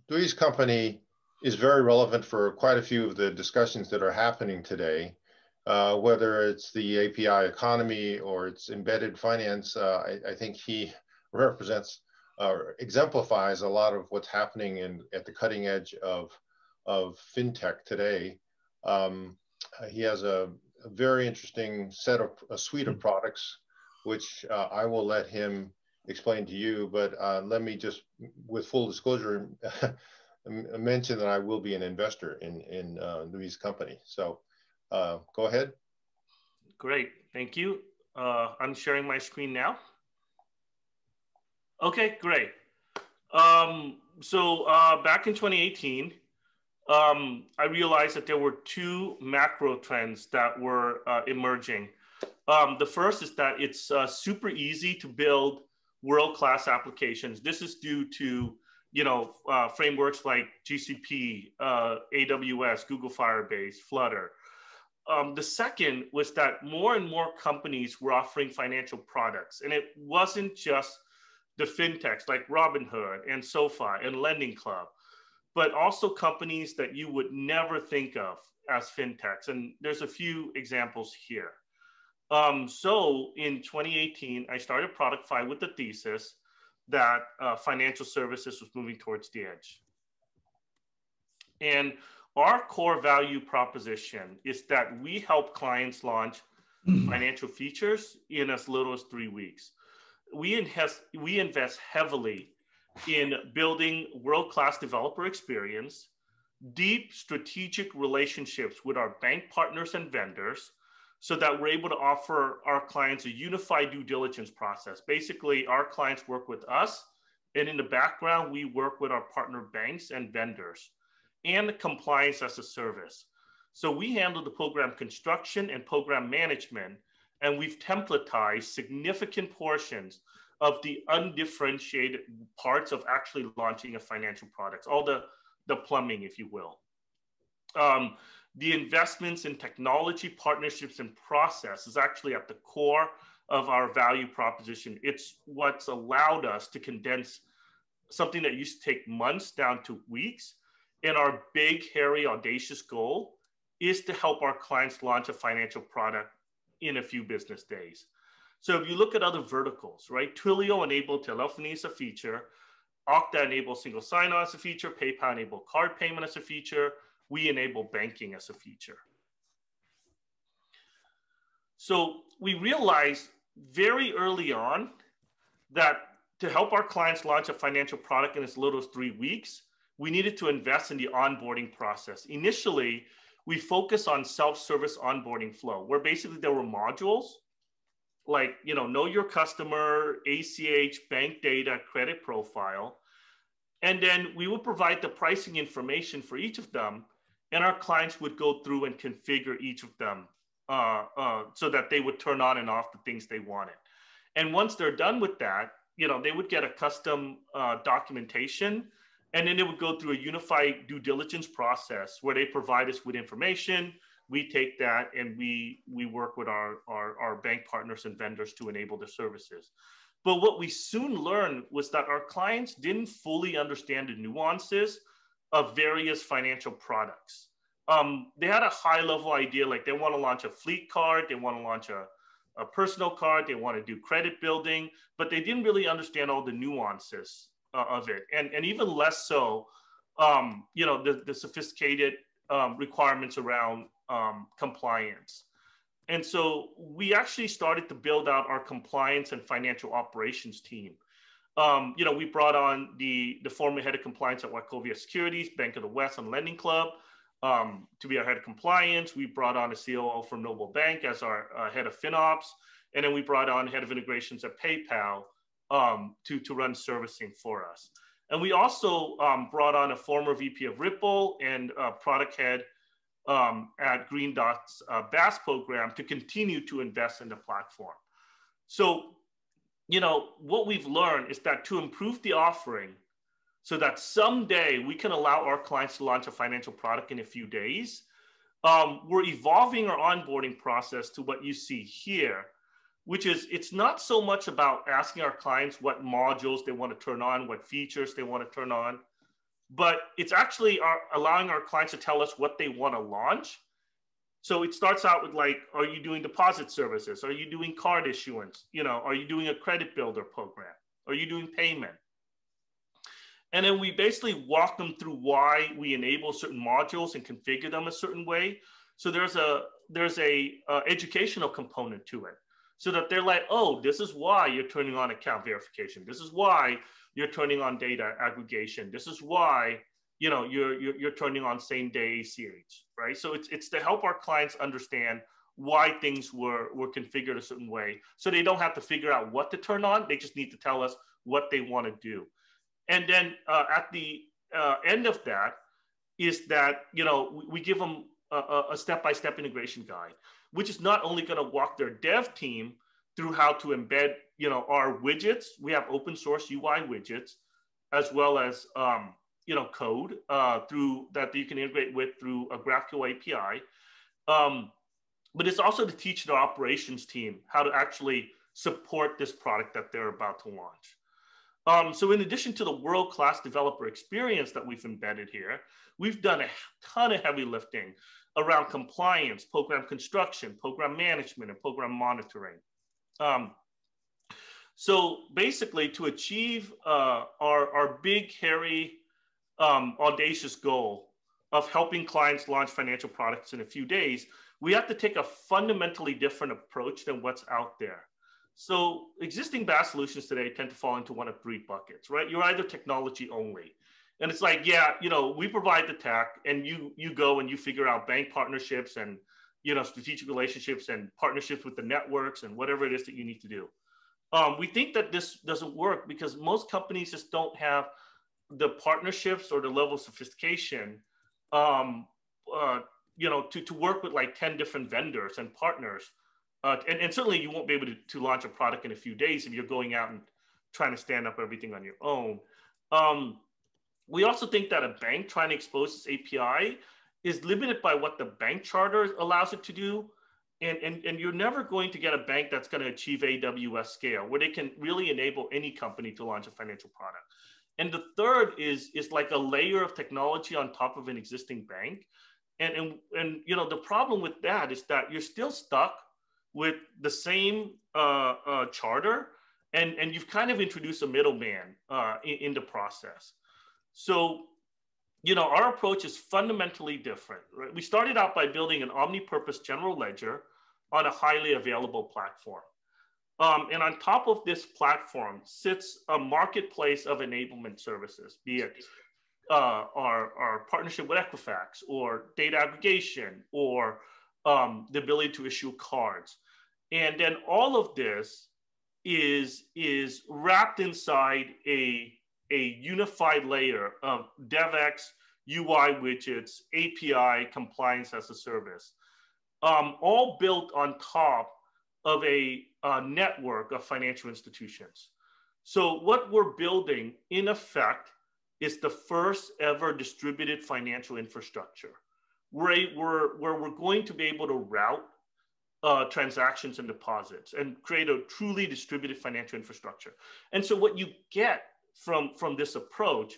Dewey's company is very relevant for quite a few of the discussions that are happening today, whether it's the API economy or it's embedded finance. I think he represents or exemplifies a lot of what's happening at the cutting edge of fintech today. He has a very interesting a suite of products, which I will let him explain to you. But let me just, with full disclosure, mention that I will be an investor in Louis' company. So go ahead. Great, thank you. I'm sharing my screen now. Okay, great. Back in 2018, I realized that there were two macro trends that were emerging. The first is that it's super easy to build world-class applications. This is due to frameworks like GCP, AWS, Google Firebase, Flutter. The second was that more and more companies were offering financial products, and it wasn't just the fintechs like Robinhood and SoFi and Lending Club, but also companies that you would never think of as fintechs. And there's a few examples here. So in 2018, I started Productfy with the thesis that financial services was moving towards the edge. And our core value proposition is that we help clients launch financial features in as little as 3 weeks. We invest heavily in building world-class developer experience, deep strategic relationships with our bank partners and vendors, so that we're able to offer our clients a unified due diligence process. Basically, our clients work with us, and in the background, we work with our partner banks and vendors, and compliance as a service. So we handle the program construction and program management, and we've templatized significant portions of the undifferentiated parts of actually launching a financial product, all the plumbing, if you will. The investments in technology, partnerships, and process is actually at the core of our value proposition. It's what's allowed us to condense something that used to take months down to weeks. And our big, hairy, audacious goal is to help our clients launch a financial product in a few business days. So if you look at other verticals, right? Twilio enabled telephony as a feature, Okta enabled single sign-on as a feature, PayPal enabled card payment as a feature, we enable banking as a feature. So we realized very early on that to help our clients launch a financial product in as little as 3 weeks, we needed to invest in the onboarding process. Initially, we focused on self-service onboarding flow, where basically there were modules like, know your customer, ACH, bank data, credit profile. And then we would provide the pricing information for each of them, and our clients would go through and configure each of them so that they would turn on and off the things they wanted. And once they're done with that, they would get a custom documentation, and then it would go through a unified due diligence process where they provide us with information. We take that and we work with our bank partners and vendors to enable the services. But what we soon learned was that our clients didn't fully understand the nuances of various financial products. They had a high level idea, like they want to launch a fleet card, they want to launch a personal card, they want to do credit building, but they didn't really understand all the nuances of it. And even less so, the sophisticated requirements around compliance. And so we actually started to build out our compliance and financial operations team. We brought on the former head of compliance at Wachovia Securities, Bank of the West, and Lending Club to be our head of compliance. We brought on a COO from Noble Bank as our head of FinOps. And then we brought on head of integrations at PayPal to run servicing for us. And we also brought on a former VP of Ripple and product head at Green Dot's BaaS program to continue to invest in the platform. So, what we've learned is that to improve the offering so that someday we can allow our clients to launch a financial product in a few days, we're evolving our onboarding process to what you see here, which is it's not so much about asking our clients what modules they want to turn on, what features they want to turn on. but it's actually allowing our clients to tell us what they want to launch. So it starts out with like, are you doing deposit services? Are you doing card issuance? Are you doing a credit builder program? Are you doing payment? And then we basically walk them through why we enable certain modules and configure them a certain way. So there's a educational component to it, so that they're like, oh, this is why you're turning on account verification. This is why you're turning on data aggregation. This is why you're turning on same day ACH, right? So it's to help our clients understand why things were configured a certain way, so they don't have to figure out what to turn on. They just need to tell us what they want to do. And then at the end of that is that we give them a step-by-step integration guide, which is not only going to walk their dev team through how to embed our widgets. We have open source UI widgets, as well as code through that you can integrate with through a GraphQL API. But it's also to teach the operations team how to actually support this product that they're about to launch. So in addition to the world-class developer experience that we've embedded here, we've done a ton of heavy lifting around compliance, program construction, program management, and program monitoring. So basically, to achieve our big, hairy, audacious goal of helping clients launch financial products in a few days, we have to take a fundamentally different approach than what's out there. So existing BaaS solutions today tend to fall into one of three buckets, right? You're either technology only. And it's like, yeah, we provide the tech, and you go and you figure out bank partnerships and, strategic relationships and partnerships with the networks and whatever it is that you need to do. We think that this doesn't work because most companies just don't have the partnerships or the level of sophistication, to work with like 10 different vendors and partners. And certainly you won't be able to launch a product in a few days if you're going out and trying to stand up everything on your own. We also think that a bank trying to expose its API is limited by what the bank charter allows it to do. And you're never going to get a bank that's going to achieve AWS scale, where they can really enable any company to launch a financial product. And the third is like a layer of technology on top of an existing bank. And the problem with that is that you're still stuck with the same charter, and you've kind of introduced a middleman in the process. So, our approach is fundamentally different, right? We started out by building an omni-purpose general ledger on a highly available platform. And on top of this platform sits a marketplace of enablement services, be it our partnership with Equifax, or data aggregation, or the ability to issue cards. And then all of this is wrapped inside a unified layer of DevX, UI widgets, API, compliance as a service, all built on top of a network of financial institutions. So what we're building, in effect, is the first ever distributed financial infrastructure, where we're going to be able to route transactions and deposits and create a truly distributed financial infrastructure. And so what you get from this approach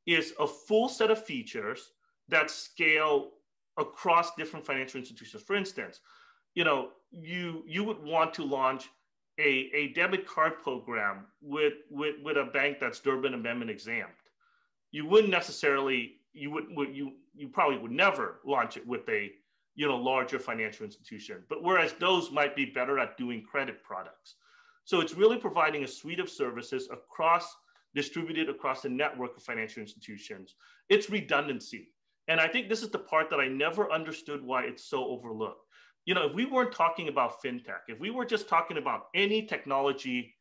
is a full set of features that scale across different financial institutions. For instance, you would want to launch a debit card program with a bank that's Durbin Amendment exempt. You wouldn't necessarily, you probably would never launch it with a larger financial institution, but whereas those might be better at doing credit products. So it's really providing a suite of services distributed across a network of financial institutions. It's redundancy. And I think this is the part that I never understood why it's so overlooked. If we weren't talking about fintech, if we were just talking about any technology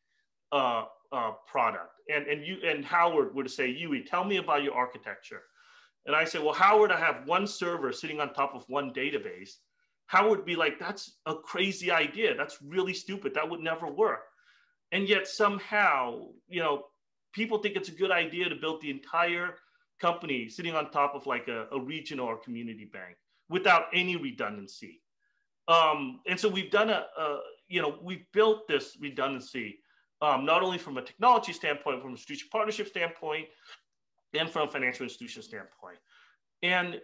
product, and Howard would say, Yui, tell me about your architecture. And I say, well, Howard, I have one server sitting on top of one database. Howard would be like, that's a crazy idea. That's really stupid. That would never work. And yet somehow, people think it's a good idea to build the entire company sitting on top of like a regional or community bank without any redundancy. And so we've done we've built this redundancy, not only from a technology standpoint, from a strategic partnership standpoint, and from a financial institution standpoint. And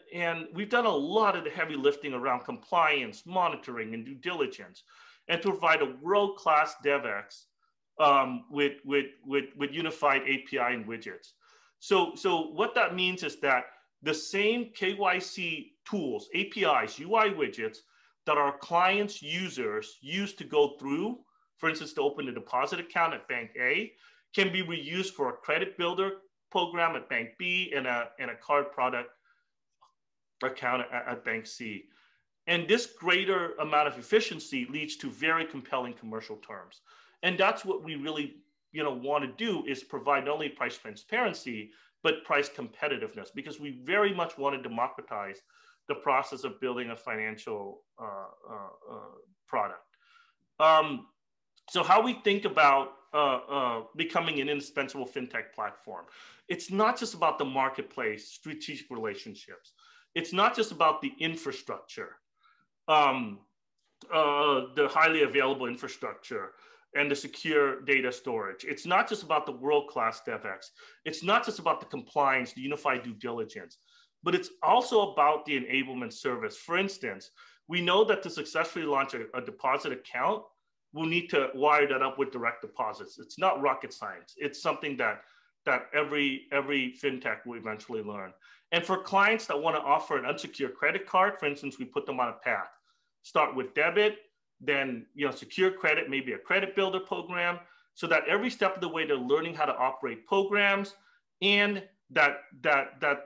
we've done a lot of the heavy lifting around compliance, monitoring, and due diligence, and to provide a world-class DevX with unified API and widgets. So what that means is that the same KYC tools, APIs, UI widgets that our clients' users use to go through, for instance, to open a deposit account at Bank A, can be reused for a credit builder program at Bank B and a card product account at Bank C. And this greater amount of efficiency leads to very compelling commercial terms. And that's what we really want to do, is provide not only price transparency, but price competitiveness, because we very much want to democratize the process of building a financial product. So how we think about becoming an indispensable fintech platform. It's not just about the marketplace, strategic relationships. It's not just about the infrastructure, the highly available infrastructure and the secure data storage. It's not just about the world-class DevX. It's not just about the compliance, the unified due diligence, but it's also about the enablement service. For instance, we know that to successfully launch a deposit account, we'll need to wire that up with direct deposits. It's not rocket science. It's something that every fintech will eventually learn. And for clients that want to offer an unsecured credit card, for instance, we put them on a path. Start with debit, then secure credit, maybe a credit builder program, so that every step of the way they're learning how to operate programs, and that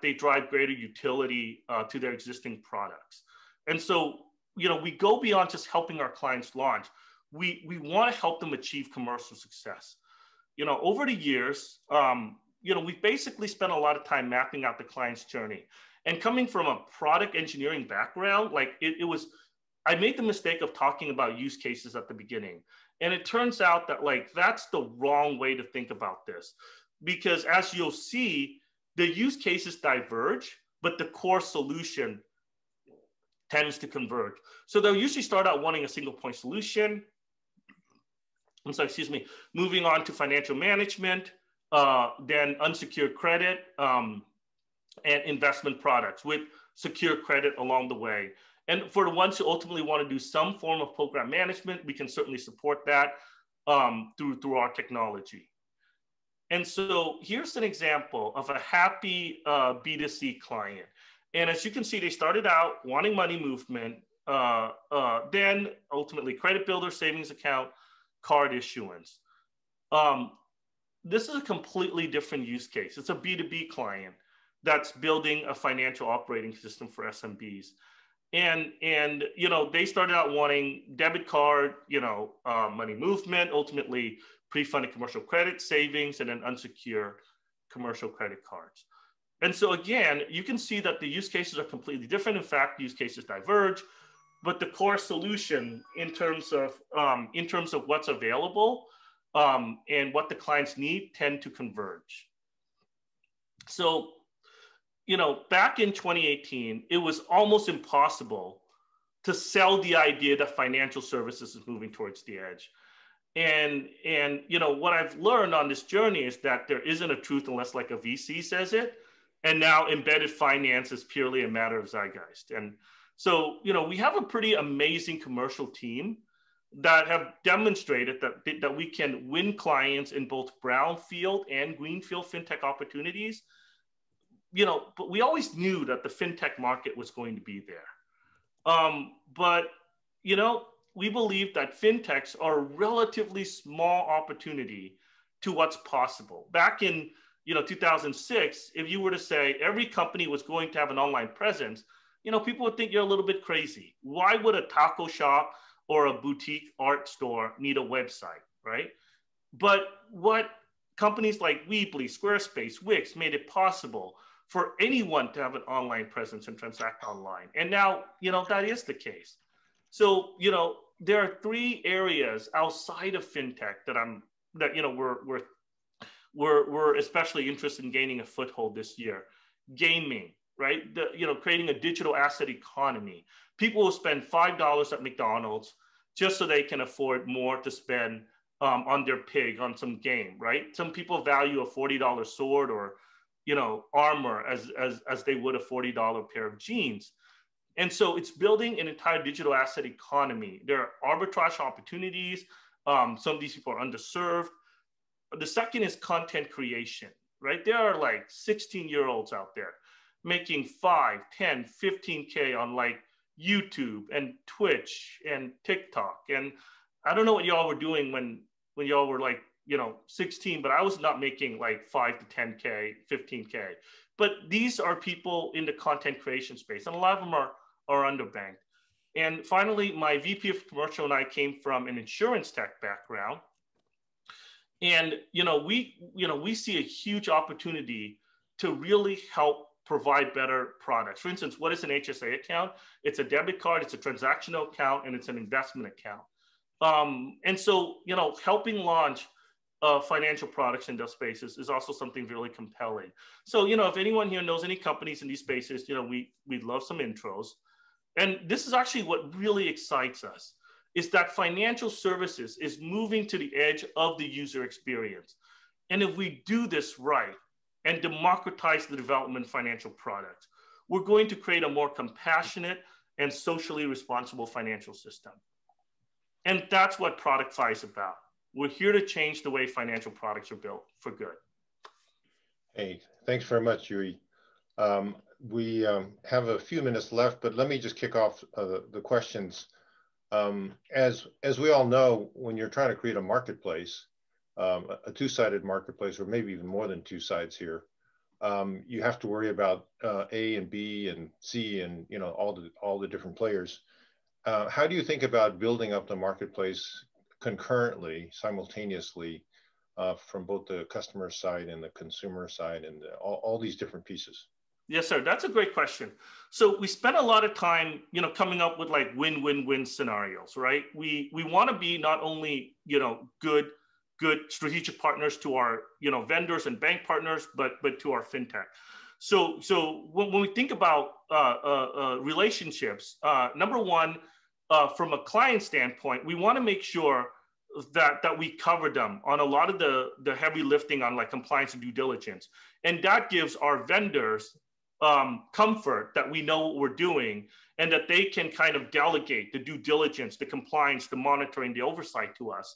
they drive greater utility to their existing products. And so we go beyond just helping our clients launch. We want to help them achieve commercial success. Over the years, we've basically spent a lot of time mapping out the client's journey. And coming from a product engineering background, I made the mistake of talking about use cases at the beginning. And it turns out that that's the wrong way to think about this, because as you'll see, the use cases diverge, but the core solution tends to converge. So they'll usually start out wanting a single point solution. Moving on to financial management, then unsecured credit, and investment products with secure credit along the way. And for the ones who ultimately want to do some form of program management, we can certainly support that through our technology. And so here's an example of a happy B2C client. And as you can see, they started out wanting money movement, then ultimately credit builder, savings account, card issuance. This is a completely different use case. It's a B2B client that's building a financial operating system for SMBs. And they started out wanting debit card, money movement, ultimately pre-funded commercial credit, savings, and then unsecured commercial credit cards. And so again, you can see that the use cases are completely different. In fact, use cases diverge, but the core solution in terms of what's available and what the clients need tend to converge. So, back in 2018, it was almost impossible to sell the idea that financial services is moving towards the edge. And what I've learned on this journey is that there isn't a truth unless a VC says it. And now embedded finance is purely a matter of zeitgeist. And so, we have a pretty amazing commercial team that have demonstrated that we can win clients in both brownfield and greenfield fintech opportunities. But we always knew that the fintech market was going to be there. But we believe that fintechs are a relatively small opportunity to what's possible. Back in 2006, if you were to say every company was going to have an online presence, people would think you're a little bit crazy. Why would a taco shop or a boutique art store need a website, right? But what companies like Weebly, Squarespace, Wix made it possible for anyone to have an online presence and transact online. And now, that is the case. So, there are three areas outside of fintech that we're especially interested in gaining a foothold this year. Gaming, right? Creating a digital asset economy. People will spend $5 at McDonald's just so they can afford more to spend on their pig on some game, right? Some people value a $40 sword or armor as they would a $40 pair of jeans. And so it's building an entire digital asset economy. There are arbitrage opportunities. Some of these people are underserved. The second is content creation, right? There are like 16-year-olds out there making 5, 10, 15K on like YouTube and Twitch and TikTok. And I don't know what y'all were doing when y'all were like, 16, but I was not making like 5 to 10K, 15K. But these are people in the content creation space, and a lot of them are underbanked. And finally, my VP of commercial and I came from an insurance tech background. And, we see a huge opportunity to really help provide better products. For instance, what is an HSA account? It's a debit card, it's a transactional account, and it's an investment account. And so, helping launch financial products in those spaces is also something really compelling. So, if anyone here knows any companies in these spaces, we'd love some intros. And this is actually what really excites us, is that financial services is moving to the edge of the user experience. And if we do this right and democratize the development of financial products, we're going to create a more compassionate and socially responsible financial system. And that's what Productfy is about. We're here to change the way financial products are built for good. Hey, thanks very much, Yuri. We have a few minutes left, but let me just kick off the questions. As we all know, when you're trying to create a marketplace, a two-sided marketplace, or maybe even more than two sides here, you have to worry about A and B and C and all the different players. How do you think about building up the marketplace concurrently, simultaneously, from both the customer side and the consumer side and all these different pieces? Yes, sir. That's a great question. So we spent a lot of time, coming up with like win-win-win scenarios, right? We want to be not only, good strategic partners to our, vendors and bank partners, but to our fintech. So when we think about relationships, number one, from a client standpoint, we want to make sure that we cover them on a lot of the heavy lifting on like compliance and due diligence. And that gives our vendors comfort that we know what we're doing and that they can kind of delegate the due diligence, the compliance, the monitoring, the oversight to us.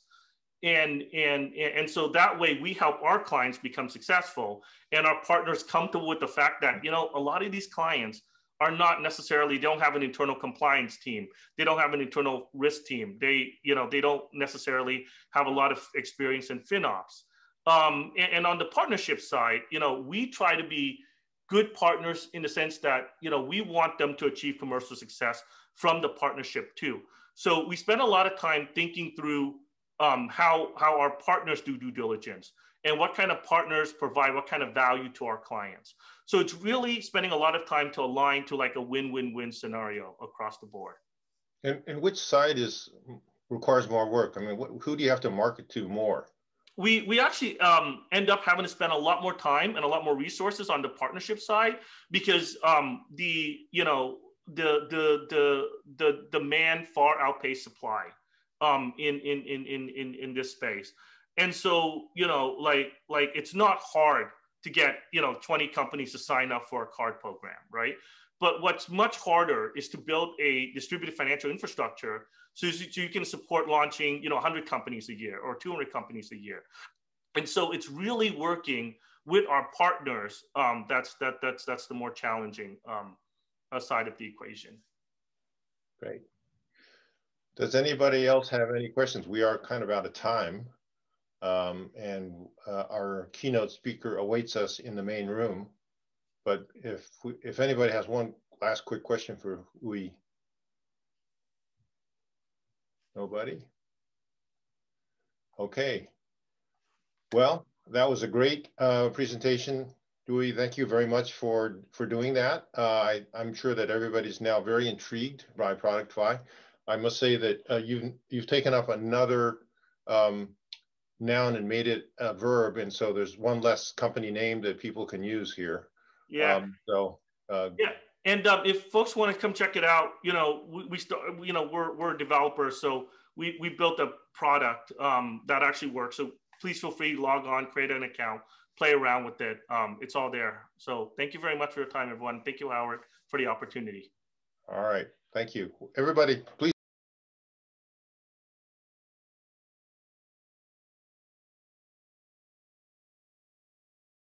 And so that way we help our clients become successful and our partners comfortable with the fact that, a lot of these clients are not necessarily, they don't have an internal compliance team. They don't have an internal risk team. They don't necessarily have a lot of experience in FinOps. And on the partnership side, we try to be good partners in the sense that, we want them to achieve commercial success from the partnership too. So we spend a lot of time thinking through how our partners do due diligence and what kind of partners provide what kind of value to our clients. So it's really spending a lot of time to align to like a win-win-win scenario across the board. And which side requires more work? I mean, who do you have to market to more? We actually end up having to spend a lot more time and a lot more resources on the partnership side because the demand far outpaces supply in this space. And so, like it's not hard to get, 20 companies to sign up for a card program, right? But what's much harder is to build a distributed financial infrastructure so you can support launching, 100 companies a year or 200 companies a year. And so it's really working with our partners. That's the more challenging side of the equation. Great. Does anybody else have any questions? We are kind of out of time. And our keynote speaker awaits us in the main room. But if anybody has one last quick question for Uwe. Nobody? Okay. Well, that was a great presentation. Dewey, thank you very much for doing that. I'm sure that everybody's now very intrigued by Productfy. I must say that you've taken up another noun and made it a verb, and so there's one less company name that people can use here. Yeah. Yeah. And if folks want to come check it out, we're developers, so we built a product that actually works. So please feel free to log on, create an account, play around with it. It's all there. So thank you very much for your time, everyone. Thank you, Howard, for the opportunity. All right. Thank you. Everybody, please.